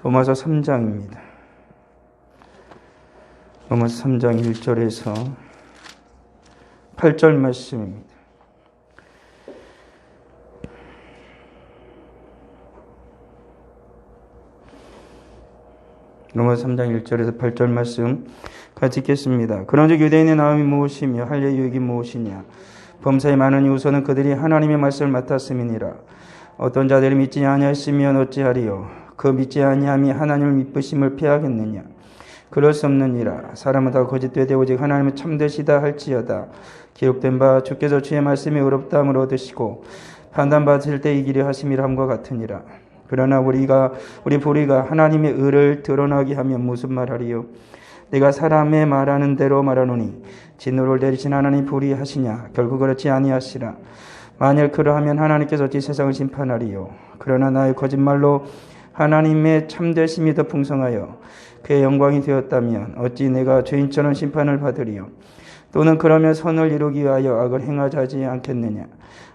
로마서 3장입니다. 로마서 3장 1절에서 8절 말씀입니다. 로마서 3장 1절에서 8절 말씀 같이 읽겠습니다. 그런즉 유대인의 나음이 무엇이며 할례의 유익이 무엇이냐? 범사에 많으니 우선은 그들이 하나님의 말씀을 맡았음이니라. 어떤 자들이 믿지 아니하였으면 어찌하리요? 그 믿지 아니함이 하나님을 믿으심을 패하겠느냐? 그럴 수 없느니라. 사람은 다 거짓되되 오직 하나님은 참되시다 할지어다. 기록된 바 주께서 주의 말씀에 의롭다함을 얻으시고 판단받으실 때 이기려 하심이라 함과 같으니라. 그러나 우리 불의가 하나님의 의를 드러나게 하면 무슨 말하리요? 내가 사람의 말하는 대로 말하노니 진노를 내리신 하나님 불의하시냐? 결국 그렇지 아니하시라. 만일 그러하면 하나님께서 어찌 세상을 심판하리요? 그러나 나의 거짓말로 하나님의 참되심이 더 풍성하여 그의 영광이 되었다면 어찌 내가 죄인처럼 심판을 받으리요? 또는 그러면 선을 이루기 위하여 악을 행하지 하지 않겠느냐?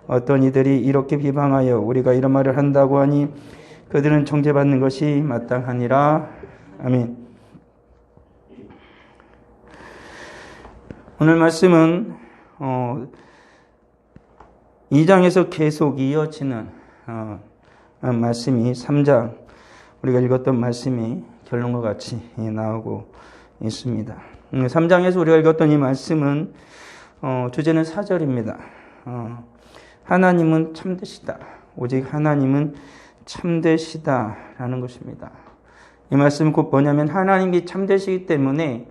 어떤 이들이 이렇게 비방하여 우리가 이런 말을 한다고 하니 그들은 정죄받는 것이 마땅하니라. 아멘. 오늘 말씀은 2장에서 계속 이어지는 말씀이 3장 우리가 읽었던 말씀이 결론과 같이 나오고 있습니다. 3장에서 우리가 읽었던 이 말씀은 주제는 4절입니다. 하나님은 참되시다. 오직 하나님은 참되시다라는 것입니다. 이 말씀은 곧 뭐냐면 하나님이 참되시기 때문에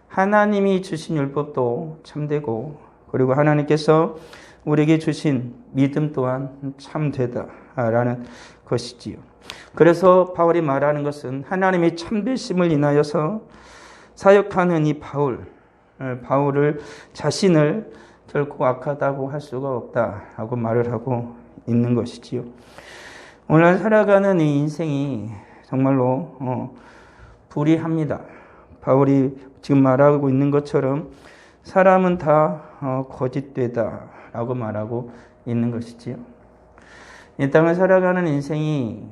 하나님이 주신 율법도 참되고 그리고 하나님께서 우리에게 주신 믿음 또한 참되다라는 것이지요. 그래서 바울이 말하는 것은 하나님의 참되심을 인하여서 사역하는 이 바울을 자신을 결코 악하다고 할 수가 없다라고 말을 하고 있는 것이지요. 오늘 살아가는 이 인생이 정말로 불의합니다. 바울이 지금 말하고 있는 것처럼 사람은 다 거짓되다라고 말하고 있는 것이지요. 이 땅을 살아가는 인생이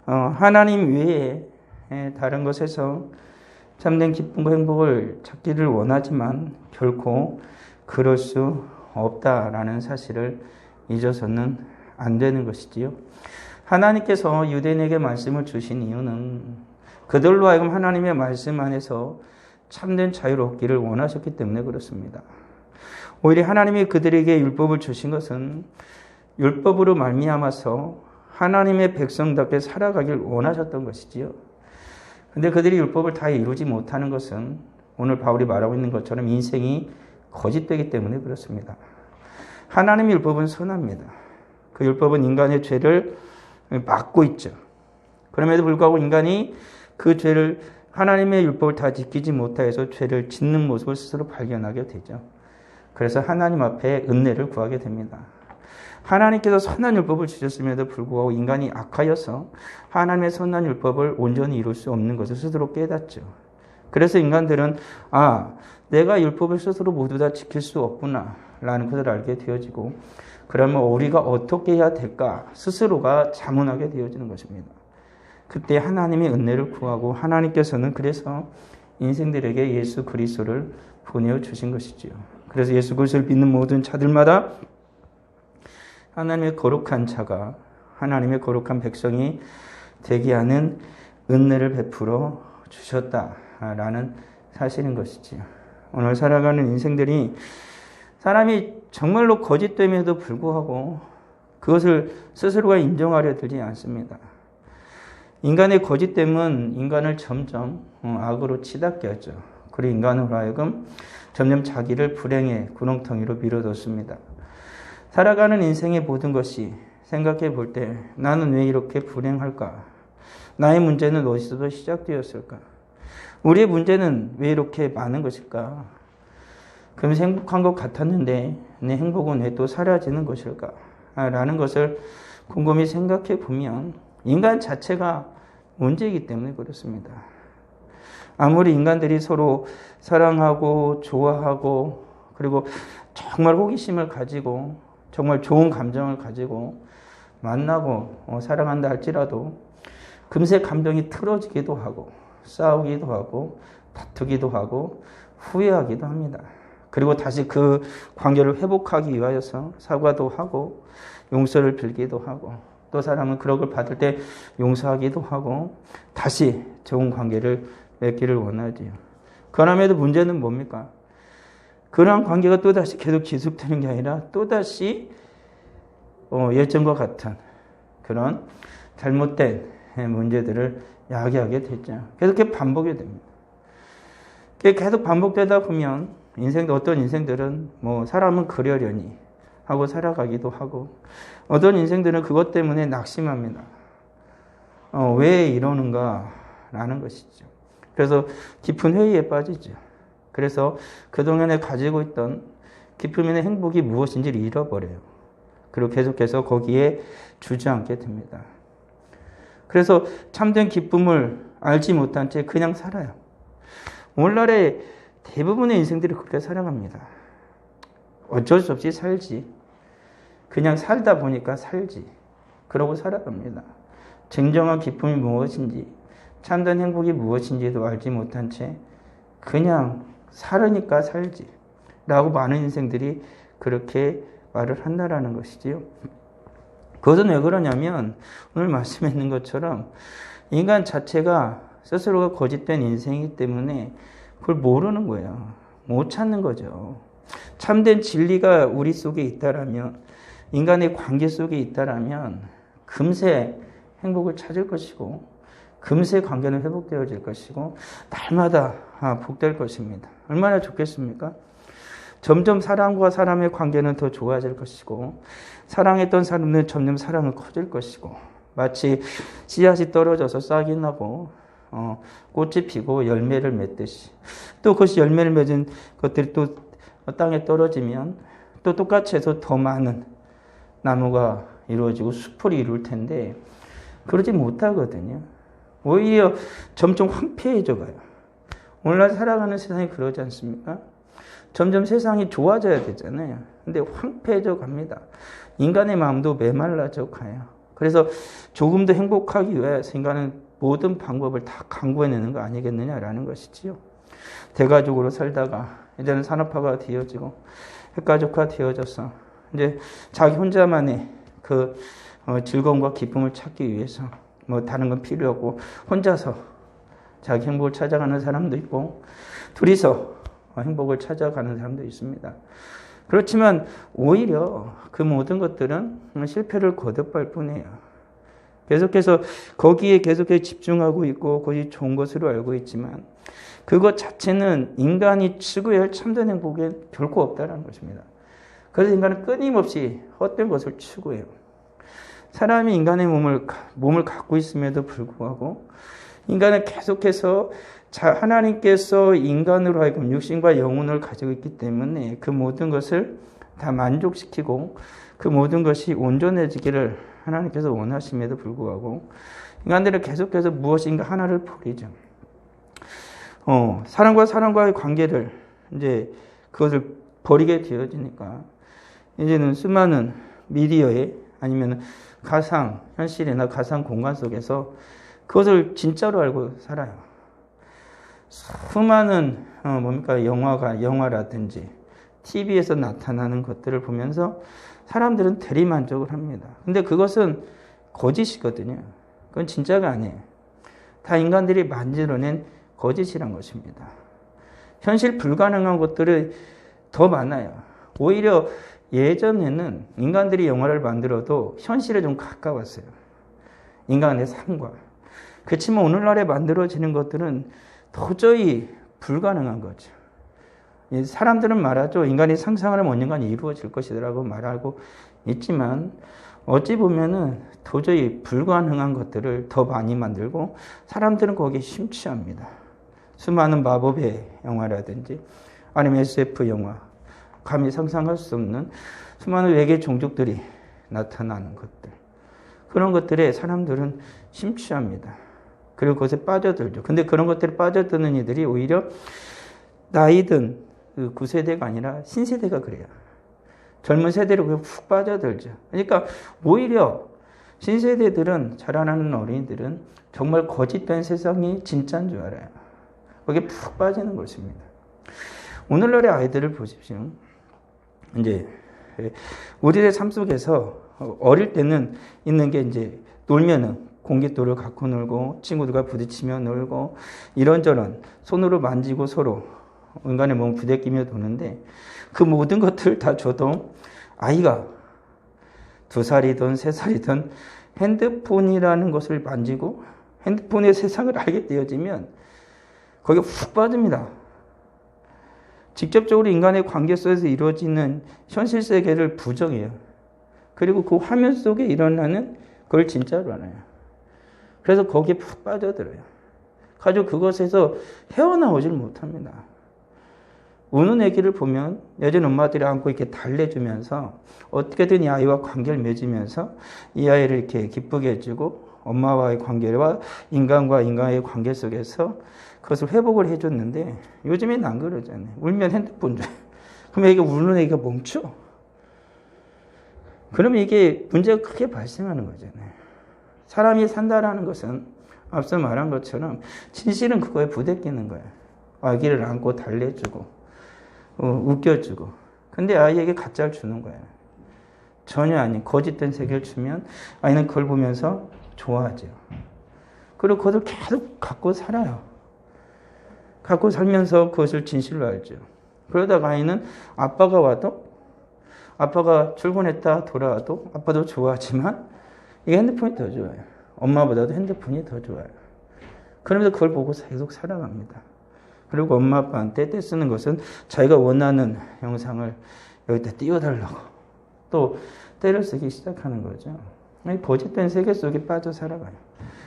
하나님 외에 다른 것에서 참된 기쁨과 행복을 찾기를 원하지만 결코 그럴 수 없다라는 사실을 잊어서는 안 되는 것이지요. 하나님께서 유대인에게 말씀을 주신 이유는 그들로 하여금 하나님의 말씀 안에서 참된 자유를 얻기를 원하셨기 때문에 그렇습니다. 오히려 하나님이 그들에게 율법을 주신 것은 율법으로 말미암아서 하나님의 백성답게 살아가길 원하셨던 것이지요. 그런데 그들이 율법을 다 이루지 못하는 것은 오늘 바울이 말하고 있는 것처럼 인생이 거짓되기 때문에 그렇습니다. 하나님의 율법은 선합니다. 그 율법은 인간의 죄를 막고 있죠. 그럼에도 불구하고 인간이 그 죄를 하나님의 율법을 다 지키지 못해서 죄를 짓는 모습을 스스로 발견하게 되죠. 그래서 하나님 앞에 은혜를 구하게 됩니다. 하나님께서 선한 율법을 주셨음에도 불구하고 인간이 악하여서 하나님의 선한 율법을 온전히 이룰 수 없는 것을 스스로 깨닫죠. 그래서 인간들은 내가 율법을 스스로 모두 다 지킬 수 없구나 라는 것을 알게 되어지고 그러면 우리가 어떻게 해야 될까 스스로가 자문하게 되어지는 것입니다. 그때 하나님의 은혜를 구하고 하나님께서는 그래서 인생들에게 예수 그리스도를 보내주신 것이지요. 그래서 예수 그리스도를 믿는 모든 자들마다 하나님의 거룩한 자가 하나님의 거룩한 백성이 되게 하는 은혜를 베풀어 주셨다라는 사실인 것이지요. 오늘 살아가는 인생들이 사람이 정말로 거짓됨에도 불구하고 그것을 스스로가 인정하려 들지 않습니다. 인간의 거짓됨은 인간을 점점 악으로 치닫게 하죠. 그리고 인간으로 하여금 점점 자기를 불행의 구렁텅이로 밀어뒀습니다. 살아가는 인생의 모든 것이 생각해 볼 때 나는 왜 이렇게 불행할까? 나의 문제는 어디서부터 시작되었을까? 우리의 문제는 왜 이렇게 많은 것일까? 그러면서 행복한 것 같았는데 내 행복은 왜 또 사라지는 것일까? 라는 것을 곰곰이 생각해 보면 인간 자체가 문제이기 때문에 그렇습니다. 아무리 인간들이 서로 사랑하고 좋아하고 그리고 정말 호기심을 가지고 정말 좋은 감정을 가지고 만나고 사랑한다 할지라도 금세 감정이 틀어지기도 하고 싸우기도 하고 다투기도 하고 후회하기도 합니다. 그리고 다시 그 관계를 회복하기 위하여서 사과도 하고 용서를 빌기도 하고 또 사람은 그런 걸 받을 때 용서하기도 하고 다시 좋은 관계를 맺기를 원하지요. 그럼에도 문제는 뭡니까? 그러한 관계가 또다시 계속 지속되는 게 아니라 또다시 예전과 같은 그런 잘못된 문제들을 야기하게 됐죠. 계속 반복이 됩니다. 계속 반복되다 보면 어떤 인생들은 사람은 그러려니 하고 살아가기도 하고 어떤 인생들은 그것 때문에 낙심합니다. 왜 이러는가 라는 것이죠. 그래서 깊은 회의에 빠지죠. 그래서 그동안에 가지고 있던 깊은 있는 행복이 무엇인지를 잃어버려요. 그리고 계속해서 거기에 주저앉게 됩니다. 그래서 참된 기쁨을 알지 못한 채 그냥 살아요. 오늘날의 대부분의 인생들이 그렇게 살아갑니다. 어쩔 수 없이 살지. 그냥 살다 보니까 살지. 그러고 살아갑니다. 진정한 기쁨이 무엇인지, 참된 행복이 무엇인지도 알지 못한 채 그냥 살으니까 살지. 라고 많은 인생들이 그렇게 말을 한다라는 것이지요. 그것은 왜 그러냐면 오늘 말씀에 있는 것처럼 인간 자체가 스스로가 거짓된 인생이기 때문에 그걸 모르는 거예요. 못 찾는 거죠. 참된 진리가 우리 속에 있다라면 인간의 관계 속에 있다라면 금세 행복을 찾을 것이고 금세 관계는 회복되어질 것이고 날마다 복될 것입니다. 얼마나 좋겠습니까? 점점 사람과 사람의 관계는 더 좋아질 것이고 사랑했던 사람은 점점 사랑은 커질 것이고 마치 씨앗이 떨어져서 싹이 나고 꽃이 피고 열매를 맺듯이 또 그것이 열매를 맺은 것들이 또 땅에 떨어지면 또 똑같이 해서 더 많은 나무가 이루어지고 숲을 이룰 텐데 그러지 못하거든요. 오히려 점점 황폐해져 가요. 오늘날 살아가는 세상이 그러지 않습니까? 점점 세상이 좋아져야 되잖아요. 근데 황폐해져 갑니다. 인간의 마음도 메말라져 가요. 그래서 조금 더 행복하기 위해서 인간은 모든 방법을 다 강구해내는 거 아니겠느냐라는 것이지요. 대가족으로 살다가 이제는 산업화가 되어지고 핵가족화 되어져서 이제 자기 혼자만의 그 즐거움과 기쁨을 찾기 위해서 다른 건 필요 없고 혼자서 자기 행복을 찾아가는 사람도 있고 둘이서 행복을 찾아가는 사람도 있습니다. 그렇지만 오히려 그 모든 것들은 실패를 거듭할 뿐이에요. 계속해서 거기에 계속해서 집중하고 있고 그것이 좋은 것으로 알고 있지만 그것 자체는 인간이 추구해야 할 참된 행복에 결코 없다는 것입니다. 그래서 인간은 끊임없이 헛된 것을 추구해요. 사람이 인간의 몸을 갖고 있음에도 불구하고 인간은 계속해서 하나님께서 인간으로 하여금 육신과 영혼을 가지고 있기 때문에 그 모든 것을 다 만족시키고 그 모든 것이 온전해지기를 하나님께서 원하심에도 불구하고 인간들은 계속해서 무엇인가 하나를 버리죠. 사람과 사람과의 관계를 이제 그것을 버리게 되어지니까 이제는 수많은 미디어에 아니면 가상 현실이나 가상 공간 속에서 그것을 진짜로 알고 살아요. 수많은 영화라든지 TV에서 나타나는 것들을 보면서 사람들은 대리만족을 합니다. 근데 그것은 거짓이거든요. 그건 진짜가 아니에요. 다 인간들이 만들어낸 거짓이란 것입니다. 현실 불가능한 것들이 더 많아요. 오히려 예전에는 인간들이 영화를 만들어도 현실에 좀 가까웠어요. 인간의 삶과. 그렇지만 오늘날에 만들어지는 것들은 도저히 불가능한 거죠. 사람들은 말하죠. 인간이 상상하면 언젠간 이루어질 것이라고 말하고 있지만 어찌 보면은 도저히 불가능한 것들을 더 많이 만들고 사람들은 거기에 심취합니다. 수많은 마법의 영화라든지 아니면 SF 영화, 감히 상상할 수 없는 수많은 외계 종족들이 나타나는 것들. 그런 것들에 사람들은 심취합니다. 그리고 그것에 빠져들죠. 근데 그런 것들에 빠져드는 이들이 오히려 나이든 그 9세대가 아니라 신세대가 그래요. 젊은 세대로 훅 빠져들죠. 그러니까 오히려 신세대들은, 자라나는 어린이들은 정말 거짓된 세상이 진짜인 줄 알아요. 거기에 푹 빠지는 것입니다. 오늘날의 아이들을 보십시오. 이제 우리의 삶 속에서 어릴 때는 있는 게 이제 놀면은 공깃돌을 갖고 놀고 친구들과 부딪히며 놀고 이런저런 손으로 만지고 서로 인간의 몸 부대끼며 노는데 그 모든 것들 다 줘도 아이가 2살이든 3살이든 핸드폰이라는 것을 만지고 핸드폰의 세상을 알게 되어지면 거기에 훅 빠집니다. 직접적으로 인간의 관계 속에서 이루어지는 현실 세계를 부정해요. 그리고 그 화면 속에 일어나는 그걸 진짜로 알아요. 그래서 거기에 푹 빠져들어요. 가지고 그것에서 헤어나오질 못합니다. 우는 아기를 보면 여전 엄마들이 안고 이렇게 달래주면서 어떻게든 이 아이와 관계를 맺으면서 이 아이를 이렇게 기쁘게 해주고 엄마와의 관계와 인간과 인간의 관계 속에서 그것을 회복을 해줬는데 요즘엔 안 그러잖아요. 울면 핸드폰 줘. 그러면 이게 우는 애기가 멈춰. 그러면 이게 문제가 크게 발생하는 거잖아요. 사람이 산다라는 것은 앞서 말한 것처럼 진실은 그거에 부대끼는 거예요. 아기를 안고 달래주고 웃겨주고. 근데 아이에게 가짜를 주는 거예요. 전혀 아닌 거짓된 세계를 주면 아이는 그걸 보면서 좋아하죠. 그리고 그것을 계속 갖고 살아요. 갖고 살면서 그것을 진실로 알죠. 그러다가 아이는 아빠가 와도 아빠가 출근했다 돌아와도 아빠도 좋아하지만 이게 핸드폰이 더 좋아요. 엄마보다도 핸드폰이 더 좋아요. 그러면서 그걸 보고 계속 살아갑니다. 그리고 엄마 아빠한테 떼쓰는 것은 자기가 원하는 영상을 여기다 띄워달라고 또 때를 쓰기 시작하는 거죠. 거짓된 세계 속에 빠져 살아가요.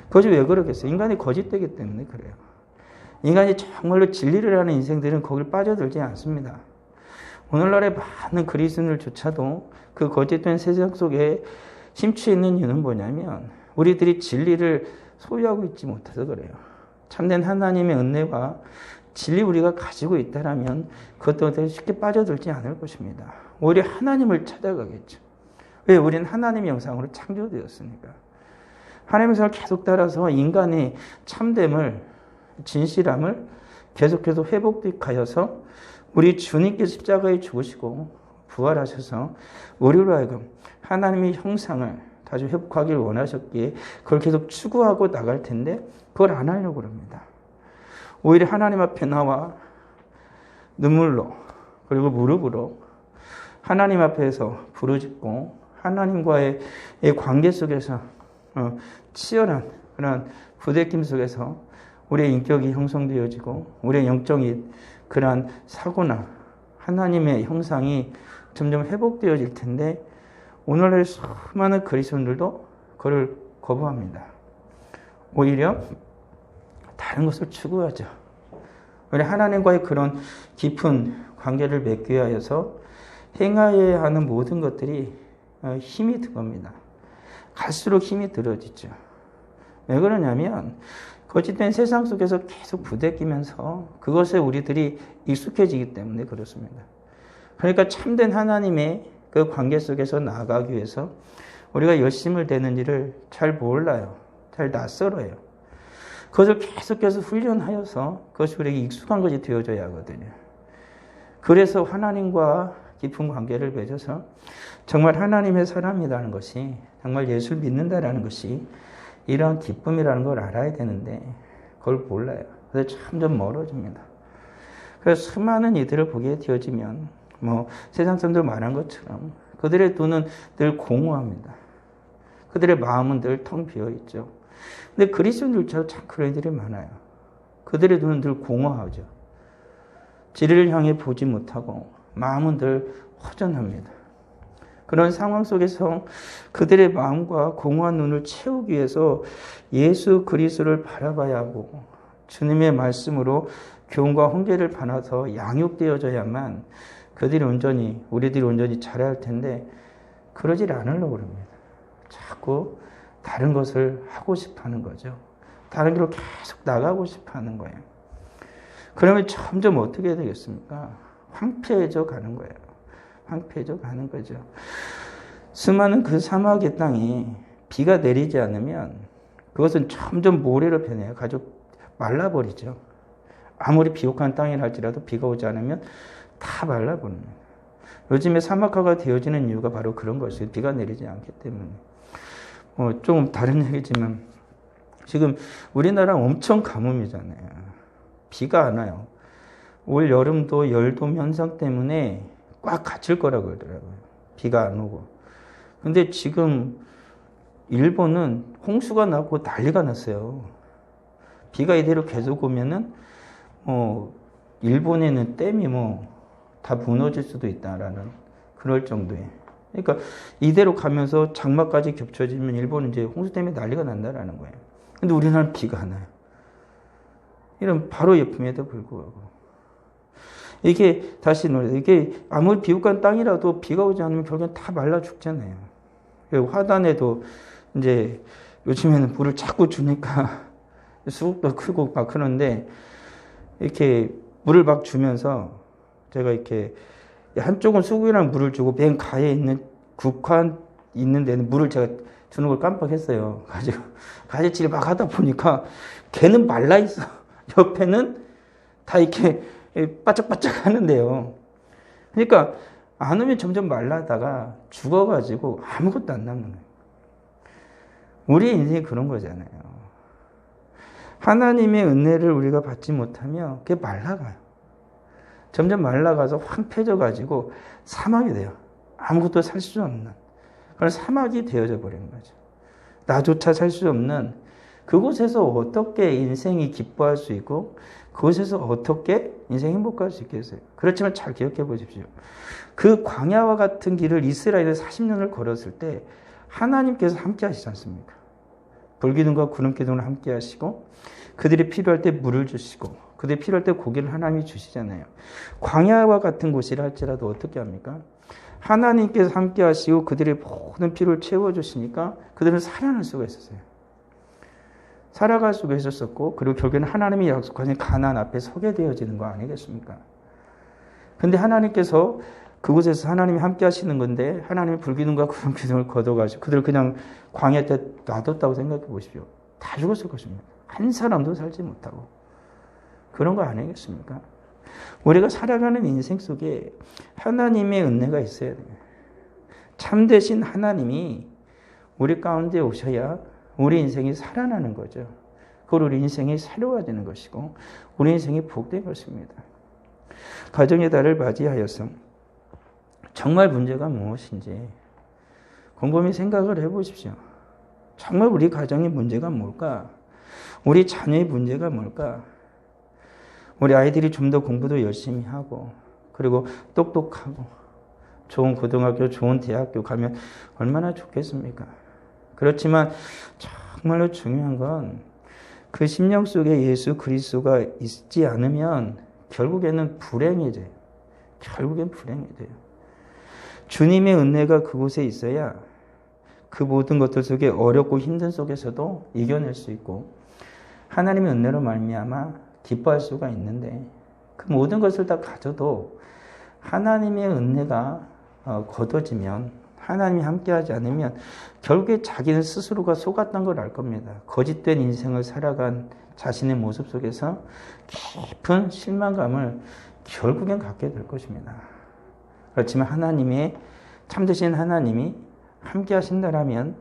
그것이 왜 그러겠어요? 인간이 거짓되기 때문에 그래요. 인간이 정말로 진리를 하는 인생들은 거길 빠져들지 않습니다. 오늘날의 많은 그리스도인들조차도 그 거짓된 세상 속에 심취해 있는 이유는 뭐냐면 우리들이 진리를 소유하고 있지 못해서 그래요. 참된 하나님의 은혜와 진리 우리가 가지고 있다라면 그것도 쉽게 빠져들지 않을 것입니다. 오히려 하나님을 찾아가겠죠. 왜? 우리는 하나님의 형상으로 창조되었으니까. 하나님의 형상을 계속 따라서 인간의 참됨을, 진실함을 계속해서 회복하여서 우리 주님께 십자가에 죽으시고 부활하셔서 우리로 하여금 하나님의 형상을 다시 회복하길 원하셨기에 그걸 계속 추구하고 나갈 텐데 그걸 안 하려고 합니다. 오히려 하나님 앞에 나와 눈물로 그리고 무릎으로 하나님 앞에서 부르짖고 하나님과의 관계 속에서 치열한 그런 부대낌 속에서 우리의 인격이 형성되어지고 우리의 영적인 그러한 사고나 하나님의 형상이 점점 회복되어질 텐데 오늘날 수많은 그리스도인들도 그걸 거부합니다. 오히려 다른 것을 추구하죠. 우리 하나님과의 그런 깊은 관계를 맺기 위하여서 행하여야 하는 모든 것들이 힘이 든 겁니다. 갈수록 힘이 들어지죠. 왜 그러냐면 거짓된 세상 속에서 계속 부대끼면서 그것에 우리들이 익숙해지기 때문에 그렇습니다. 그러니까 참된 하나님의 그 관계 속에서 나아가기 위해서 우리가 열심을 대는 일을 잘 몰라요. 잘 낯설어요. 그것을 계속해서 훈련하여서 그것이 우리에게 익숙한 것이 되어져야 하거든요. 그래서 하나님과 깊은 관계를 맺어서 정말 하나님의 사람이라는 것이 정말 예수를 믿는다라는 것이 이러한 기쁨이라는 걸 알아야 되는데 그걸 몰라요. 그래서 점점 멀어집니다. 그래서 수많은 이들을 보게 되어지면 세상 사람들 말한 것처럼 그들의 눈은 늘 공허합니다. 그들의 마음은 늘 텅 비어있죠. 근데 그리스도인들처럼 참 그런 이들이 많아요. 그들의 눈은 늘 공허하죠. 진리를 향해 보지 못하고 마음은 늘 허전합니다. 그런 상황 속에서 그들의 마음과 공허한 눈을 채우기 위해서 예수 그리스도를 바라봐야 하고 주님의 말씀으로 교훈과 훈계를 받아서 양육되어져야만 우리들이 온전히 잘해야 할 텐데 그러질 않으려고 합니다. 자꾸 다른 것을 하고 싶어 하는 거죠. 다른 길로 계속 나가고 싶어 하는 거예요. 그러면 점점 어떻게 되겠습니까? 황폐해져 가는 거예요. 황폐해져 가는 거죠. 수많은 그 사막의 땅이 비가 내리지 않으면 그것은 점점 모래로 변해요. 가지고 말라버리죠. 아무리 비옥한 땅이라 할지라도 비가 오지 않으면 다 말라버립니다. 요즘에 사막화가 되어지는 이유가 바로 그런 것이에요. 비가 내리지 않기 때문에. 좀 다른 얘기지만 지금 우리나라 엄청 가뭄이잖아요. 비가 안 와요. 올 여름도 열돔 현상 때문에 꽉 갇힐 거라고 그러더라고요. 비가 안 오고. 근데 지금 일본은 홍수가 나고 난리가 났어요. 비가 이대로 계속 오면은 일본에는 댐이 다 무너질 수도 있다라는 그럴 정도에. 그러니까 이대로 가면서 장마까지 겹쳐지면 일본은 이제 홍수 때문에 난리가 난다라는 거예요. 근데 우리나라는 비가 안 와요. 이런 바로 예품에도 불구하고. 이게 다시 이게 아무리 비옥한 땅이라도 비가 오지 않으면 결국엔 다 말라 죽잖아요. 화단에도 이제 요즘에는 물을 자꾸 주니까 수국도 크고 막 그런데 이렇게 물을 막 주면서 제가 이렇게 한쪽은 수국이랑 물을 주고 맨 가에 있는 국화 있는 데는 물을 제가 주는 걸 깜빡했어요. 가지고 가지치기 막 하다 보니까 걔는 말라 있어. 옆에는 다 이렇게 바짝바짝 하는데요. 그러니까 안 오면 점점 말라다가 죽어가지고 아무것도 안 남는 거예요. 우리의 인생이 그런 거잖아요. 하나님의 은혜를 우리가 받지 못하면 그게 말라가요. 점점 말라가서 황폐져가지고 사막이 돼요. 아무것도 살 수 없는 그런 사막이 되어져 버리는 거죠. 나조차 살 수 없는 그곳에서 어떻게 인생이 기뻐할 수 있고 그곳에서 어떻게 인생이 행복할 수 있겠어요. 그렇지만 잘 기억해 보십시오. 그 광야와 같은 길을 이스라엘에 40년을 걸었을 때 하나님께서 함께 하시지 않습니까? 불기둥과 구름기둥을 함께 하시고 그들이 필요할 때 물을 주시고 그들이 필요할 때 고기를 하나님이 주시잖아요. 광야와 같은 곳이라 할지라도 어떻게 합니까? 하나님께서 함께 하시고 그들의 모든 필요를 채워주시니까 그들은 살아날 수가 있었어요. 살아갈 수가 있었었고 그리고 결국에는 하나님이 약속하신 가나안 앞에 서게 되어지는 거 아니겠습니까? 근데 하나님께서 그곳에서 하나님이 함께 하시는 건데 하나님이 불기둥과 구름기둥을 걷어가지고 그들을 그냥 광야 때 놔뒀다고 생각해 보십시오. 다 죽었을 것입니다. 한 사람도 살지 못하고. 그런 거 아니겠습니까? 우리가 살아가는 인생 속에 하나님의 은혜가 있어야 돼요. 참되신 하나님이 우리 가운데 오셔야 우리 인생이 살아나는 거죠. 그걸 우리 인생이 새로워지는 것이고 우리 인생이 복된 것입니다. 가정의 달을 맞이하여서 정말 문제가 무엇인지 곰곰이 생각을 해보십시오. 정말 우리 가정의 문제가 뭘까? 우리 자녀의 문제가 뭘까? 우리 아이들이 좀 더 공부도 열심히 하고 그리고 똑똑하고 좋은 고등학교, 좋은 대학교 가면 얼마나 좋겠습니까? 그렇지만 정말로 중요한 건 그 심령 속에 예수 그리스도가 있지 않으면 결국에는 불행이 돼요. 결국엔 불행이 돼요. 주님의 은혜가 그곳에 있어야 그 모든 것들 속에 어렵고 힘든 속에서도 이겨낼 수 있고 하나님의 은혜로 말미암아 기뻐할 수가 있는데 그 모든 것을 다 가져도 하나님의 은혜가 거둬지면 하나님이 함께하지 않으면 결국에 자기는 스스로가 속았던 걸 알 겁니다. 거짓된 인생을 살아간 자신의 모습 속에서 깊은 실망감을 결국엔 갖게 될 것입니다. 그렇지만 하나님의 참되신 하나님이 함께 하신다라면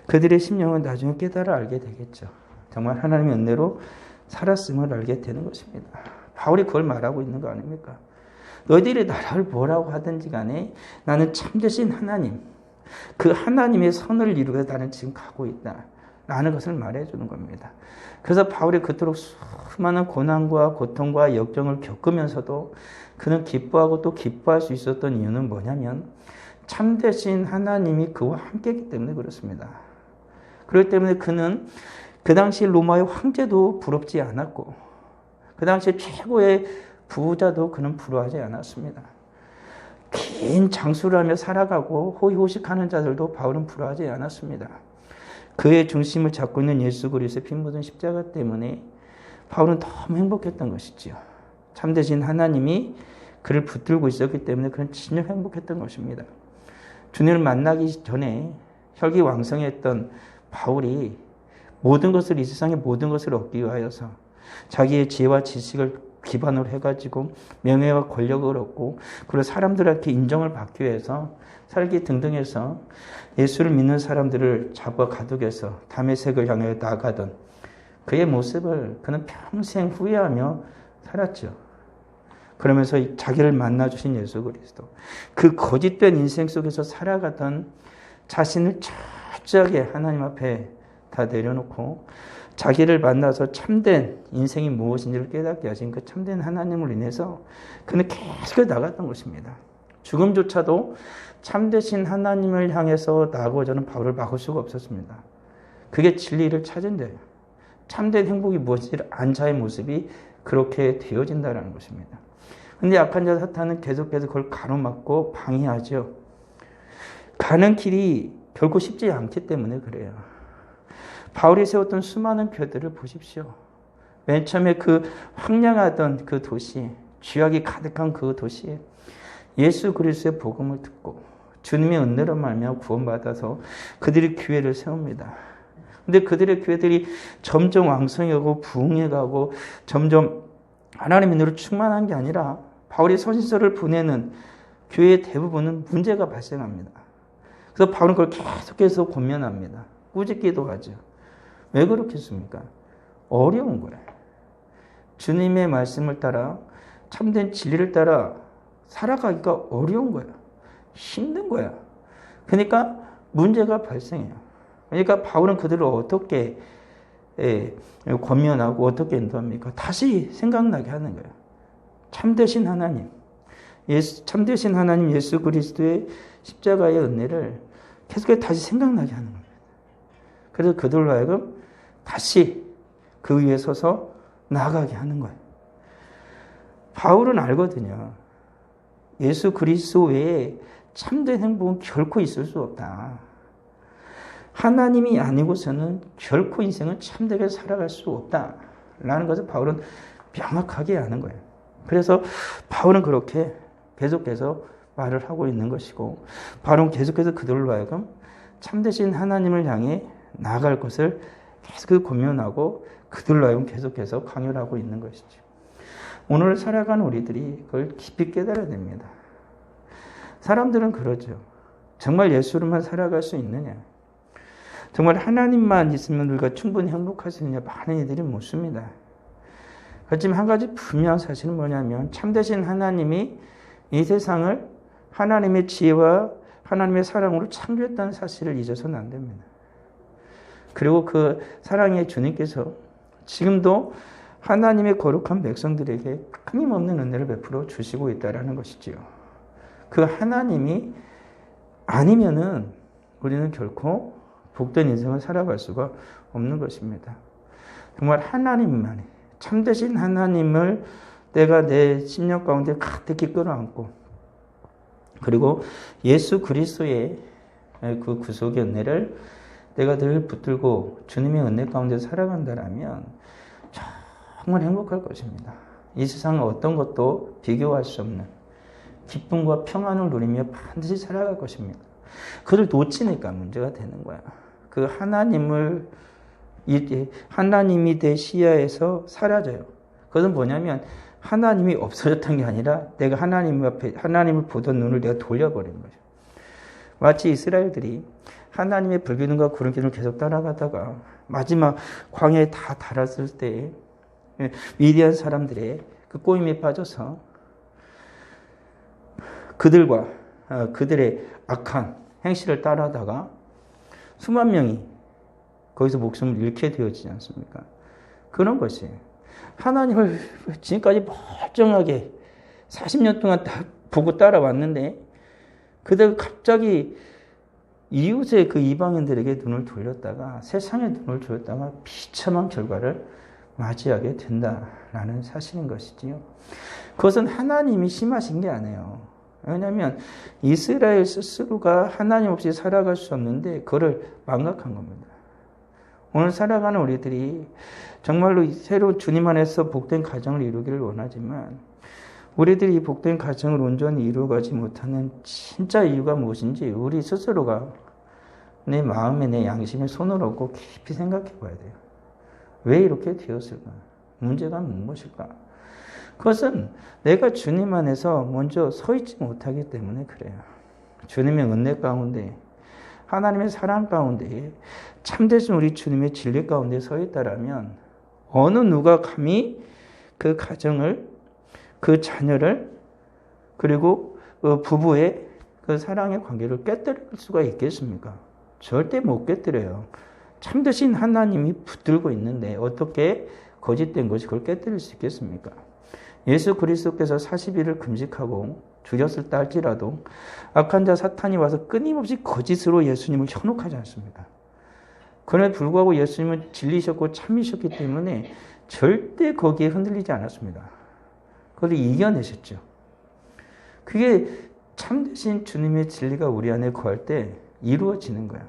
그들의 심령은 나중에 깨달아 알게 되겠죠. 정말 하나님의 은혜로 살았음을 알게 되는 것입니다. 바울이 그걸 말하고 있는 거 아닙니까? 너희들이 나를 뭐라고 하든지 간에 나는 참되신 하나님, 그 하나님의 선을 이루어 나는 지금 가고 있다 라는 것을 말해주는 겁니다. 그래서 바울이 그토록 수많은 고난과 고통과 역경을 겪으면서도 그는 기뻐하고 또 기뻐할 수 있었던 이유는 뭐냐면 참되신 하나님이 그와 함께했기 때문에 그렇습니다. 그렇기 때문에 그는 그 당시 로마의 황제도 부럽지 않았고 그 당시 최고의 부자도 그는 부러워하지 않았습니다. 긴 장수를 하며 살아가고 호의호식하는 자들도 바울은 부러워하지 않았습니다. 그의 중심을 잡고 있는 예수 그리스도의 피 묻은 십자가 때문에 바울은 너무 행복했던 것이지요. 참되신 하나님이 그를 붙들고 있었기 때문에 그는 진짜 행복했던 것입니다. 주님을 만나기 전에 혈기왕성했던 바울이 모든 것을 이 세상의 모든 것을 얻기 위하여서 자기의 지혜와 지식을 기반으로 해가지고 명예와 권력을 얻고 그리고 사람들한테 인정을 받기 위해서 살기 등등해서 예수를 믿는 사람들을 잡아 가두게서 다메섹을 향해 나가던 그의 모습을 그는 평생 후회하며 살았죠. 그러면서 자기를 만나주신 예수 그리스도, 그 거짓된 인생 속에서 살아가던 자신을 철저하게 하나님 앞에 다 내려놓고 자기를 만나서 참된 인생이 무엇인지를 깨닫게 하신 그 참된 하나님을 인해서 그는 계속 나갔던 것입니다. 죽음조차도 참되신 하나님을 향해서 나아가고자는 바울을 막을 수가 없었습니다. 그게 진리를 찾은 데예요. 참된 행복이 무엇인지를 안 자의 모습이 그렇게 되어진다는 것입니다. 근데 악한 자 사탄은 계속해서 그걸 가로막고 방해하죠. 가는 길이 결코 쉽지 않기 때문에 그래요. 바울이 세웠던 수많은 교회들을 보십시오. 맨 처음에 그 황량하던 그 도시, 죄악이 가득한 그 도시에 예수 그리스도의 복음을 듣고 주님의 은혜로 말미암아 구원받아서 그들이 교회를 세웁니다. 근데 그들의 교회들이 점점 왕성하고 부흥해가고 점점 하나님의 은혜로 충만한 게 아니라 바울이 서신서를 보내는 교회의 대부분은 문제가 발생합니다. 그래서 바울은 그걸 계속해서 권면합니다. 꾸짖기도 하죠. 왜 그렇겠습니까? 어려운 거예요. 주님의 말씀을 따라 참된 진리를 따라 살아가기가 어려운 거예요. 힘든 거야. 그러니까 문제가 발생해요. 그러니까 바울은 그들을 어떻게 권면하고 어떻게 인도합니까? 다시 생각나게 하는 거예요. 참되신 하나님, 참되신 하나님 예수 그리스도의 십자가의 은혜를 계속해서 다시 생각나게 하는 겁니다. 그래서 그들로 하여금 다시 그 위에 서서 나아가게 하는 거예요. 바울은 알거든요. 예수 그리스도 외에 참된 행복은 결코 있을 수 없다. 하나님이 아니고서는 결코 인생은 참되게 살아갈 수 없다라는 것을 바울은 명확하게 아는 거예요. 그래서 바울은 그렇게 계속해서 말을 하고 있는 것이고 바울은 계속해서 그들로 하여금 참되신 하나님을 향해 나아갈 것을 계속 권면하고 그들로 하여금 계속해서 강요를 하고 있는 것이죠. 오늘 살아가는 우리들이 그걸 깊이 깨달아야 됩니다. 사람들은 그러죠. 정말 예수로만 살아갈 수 있느냐? 정말 하나님만 있으면 우리가 충분히 행복할 수 있느냐? 많은 이들이 묻습니다. 하지만 한 가지 분명한 사실은 뭐냐면 참되신 하나님이 이 세상을 하나님의 지혜와 하나님의 사랑으로 창조했다는 사실을 잊어서는 안 됩니다. 그리고 그 사랑의 주님께서 지금도 하나님의 거룩한 백성들에게 끊임없는 은혜를 베풀어 주시고 있다는 것이지요. 그 하나님이 아니면은 우리는 결코 복된 인생을 살아갈 수가 없는 것입니다. 정말 하나님만이 참되신 하나님을 내가 내 심령 가운데 가득히 끌어안고 그리고 예수 그리스도의 그 구속의 은혜를 내가 늘 붙들고 주님의 은혜 가운데 살아간다라면 정말 행복할 것입니다. 이 세상은 어떤 것도 비교할 수 없는 기쁨과 평안을 누리며 반드시 살아갈 것입니다. 그를 놓치니까 문제가 되는 거야. 그 하나님이 내 시야에서 사라져요. 그것은 뭐냐면 하나님이 없어졌던 게 아니라 내가 하나님을 보던 눈을 내가 돌려버린 거죠. 마치 이스라엘들이 하나님의 불기둥과 구름기둥을 계속 따라가다가 마지막 광야에 다 달았을 때 위대한 사람들의 그 꼬임에 빠져서 그들과 그들의 악한 행실을 따라다가 수만 명이 거기서 목숨을 잃게 되어지지 않습니까? 그런 것이에요. 하나님을 지금까지 멀쩡하게 40년 동안 다 보고 따라왔는데 그들 갑자기 이웃의 그 이방인들에게 눈을 돌렸다가 세상에 눈을 돌렸다가 비참한 결과를 맞이하게 된다라는 사실인 것이지요. 그것은 하나님이 심하신 게 아니에요. 왜냐하면 이스라엘 스스로가 하나님 없이 살아갈 수 없는데 그거를 망각한 겁니다. 오늘 살아가는 우리들이 정말로 새로 주님 안에서 복된 가정을 이루기를 원하지만 우리들이 이 복된 가정을 온전히 이루어가지 못하는 진짜 이유가 무엇인지 우리 스스로가 내 마음에 내 양심에 손을 얹고 깊이 생각해 봐야 돼요. 왜 이렇게 되었을까? 문제가 무엇일까? 그것은 내가 주님 안에서 먼저 서 있지 못하기 때문에 그래요. 주님의 은혜 가운데, 하나님의 사랑 가운데, 참되신 우리 주님의 진리 가운데 서 있다라면 어느 누가 감히 그 가정을, 그 자녀를, 그리고 그 부부의 그 사랑의 관계를 깨뜨릴 수가 있겠습니까? 절대 못 깨뜨려요. 참되신 하나님이 붙들고 있는데 어떻게 거짓된 것이 그걸 깨뜨릴 수 있겠습니까? 예수 그리스도께서 40일을 금식하고 죽였을 할지라도 악한 자 사탄이 와서 끊임없이 거짓으로 예수님을 현혹하지 않습니까? 그럼에도 불구하고 예수님은 진리셨고 참이셨기 때문에 절대 거기에 흔들리지 않았습니다. 그걸 이겨내셨죠. 그게 참되신 주님의 진리가 우리 안에 거할 때 이루어지는 거예요.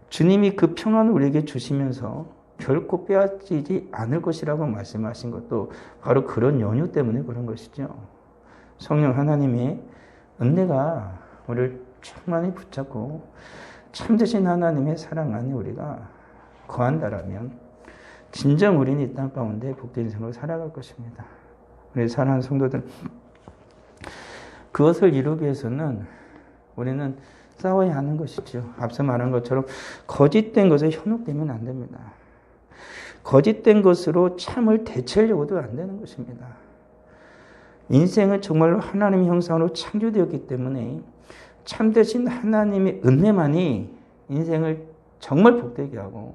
주님이 그 평안을 우리에게 주시면서 결코 빼앗기지 않을 것이라고 말씀하신 것도 바로 그런 연유 때문에 그런 것이죠. 성령 하나님의 은혜가 우리를 충만히 붙잡고 참되신 하나님의 사랑 안에 우리가 거한다라면 진정 우리는 이 땅 가운데 복된 인생으로 살아갈 것입니다. 우리 사랑하는 성도들, 그것을 이루기 위해서는 우리는 싸워야 하는 것이죠. 앞서 말한 것처럼 거짓된 것에 현혹되면 안 됩니다. 거짓된 것으로 참을 대체하려고도 안 되는 것입니다. 인생은 정말로 하나님의 형상으로 창조되었기 때문에 참되신 하나님의 은혜만이 인생을 정말 복되게 하고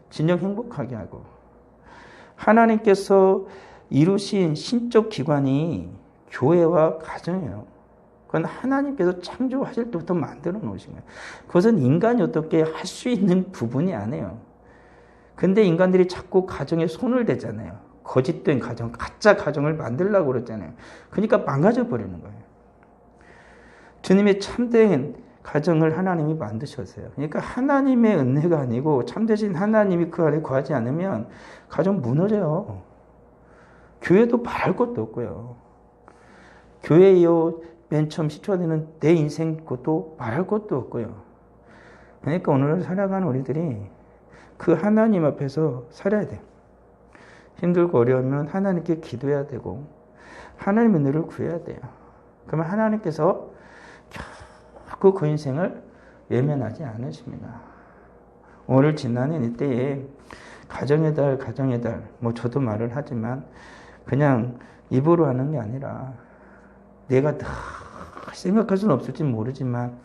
진정 행복하게 하고, 하나님께서 이루신 신적 기관이 교회와 가정이에요. 그건 하나님께서 창조하실 때부터 만들어 놓으신 거예요. 그것은 인간이 어떻게 할 수 있는 부분이 아니에요. 근데 인간들이 자꾸 가정에 손을 대잖아요. 거짓된 가정, 가짜 가정을 만들려고 그러잖아요. 그러니까 망가져 버리는 거예요. 주님의 참된 가정을 하나님이 만드셨어요. 그러니까 하나님의 은혜가 아니고 참되신 하나님이 그 안에 거하지 않으면 가정 무너져요. 교회도 말할 것도 없고요. 교회요, 맨 처음 시초되는 내 인생 것도 말할 것도 없고요. 그러니까 오늘 살아가는 우리들이 그 하나님 앞에서 살아야 돼요. 힘들고 어려우면 하나님께 기도해야 되고 하나님의 은혜를 구해야 돼요. 그러면 하나님께서 결코 그 인생을 외면하지 않으십니다. 오늘 지나는 이때에 가정의 달, 가정의 달, 뭐 저도 말을 하지만 그냥 입으로 하는 게 아니라 내가 다 생각할 수는 없을지 모르지만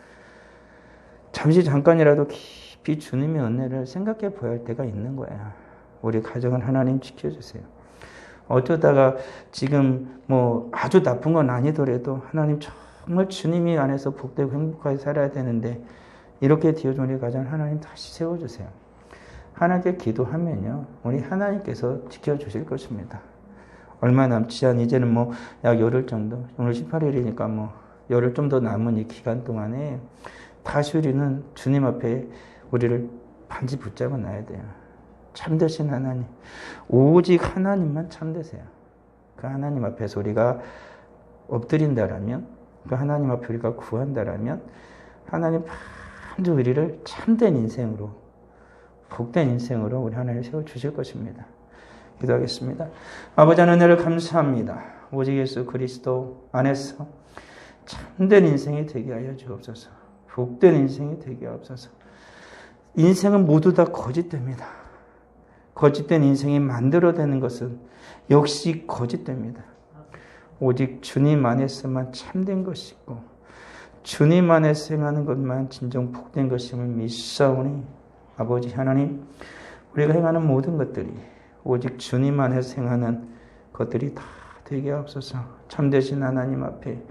잠시 잠깐이라도 깊이 주님의 은혜를 생각해 보여야 할 때가 있는 거야. 우리 가정을 하나님 지켜주세요. 어쩌다가 지금 뭐 아주 나쁜 건 아니더라도 하나님 정말 주님이 안에서 복되고 행복하게 살아야 되는데 이렇게 되어준 우리 가정 하나님 다시 세워주세요. 하나님께 기도하면요, 우리 하나님께서 지켜주실 것입니다. 얼마 남지 않은 이제는 뭐 약 열흘 정도, 오늘 18일이니까 뭐 열흘 좀 더 남은 이 기간 동안에 다시 우리는 주님 앞에 우리를 반지 붙잡아 놔야 돼요. 참되신 하나님, 오직 하나님만 참되세요. 그 하나님 앞에서 우리가 엎드린다라면, 그 하나님 앞에 우리가 구한다라면 하나님 반드시 우리를 참된 인생으로, 복된 인생으로 우리 하나님 세워주실 것입니다. 기도하겠습니다. 아버지 하나님 은혜를 감사합니다. 오직 예수 그리스도 안에서 참된 인생이 되게 하여 주옵소서. 복된 인생이 되게 하옵소서. 인생은 모두 다 거짓됩니다. 거짓된 인생이 만들어내는 것은 역시 거짓됩니다. 오직 주님 안에서만 참된 것이고 주님 안에서 행하는 것만 진정 복된 것임을 믿사오니 아버지 하나님, 우리가 행하는 모든 것들이 오직 주님 안에서 행하는 것들이 다 되게 하옵소서. 참되신 하나님 앞에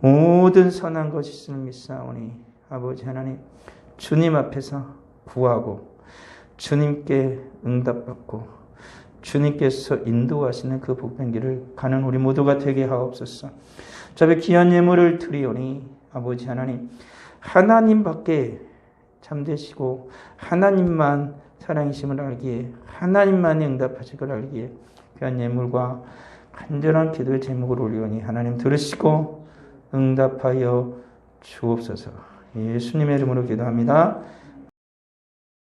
모든 선한 것이 있음을 믿사오니 아버지 하나님, 주님 앞에서 구하고 주님께 응답받고 주님께서 인도하시는 그 복된 길을 가는 우리 모두가 되게 하옵소서. 저의 귀한 예물을 드리오니 아버지 하나님, 하나님밖에 참되시고 하나님만 사랑이심을 알기에, 하나님만이 응답하실 걸 알기에 귀한 예물과 간절한 기도의 제목을 올리오니 하나님 들으시고 응답하여 주옵소서. 예수님의 이름으로 기도합니다.